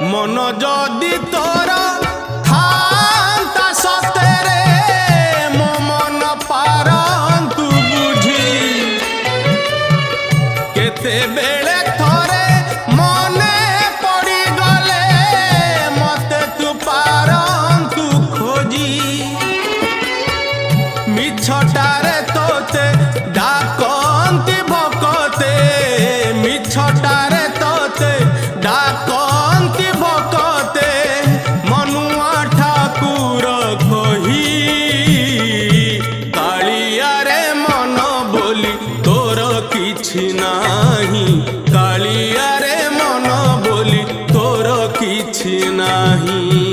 मन जदि तोर थांता सतेरे मो मन पारंतु बुझी केते बेले थोरे मने पड़ी गले मते तू पारंतु खोजी मिछटारे तोते डाकंती भकते मिछटारे तोते डाकंती भकते मनुआ ठाकुर कही कालिया रे मन बोली तोर किछि नाही कालिया रे मन बोली तोर किछि नाही।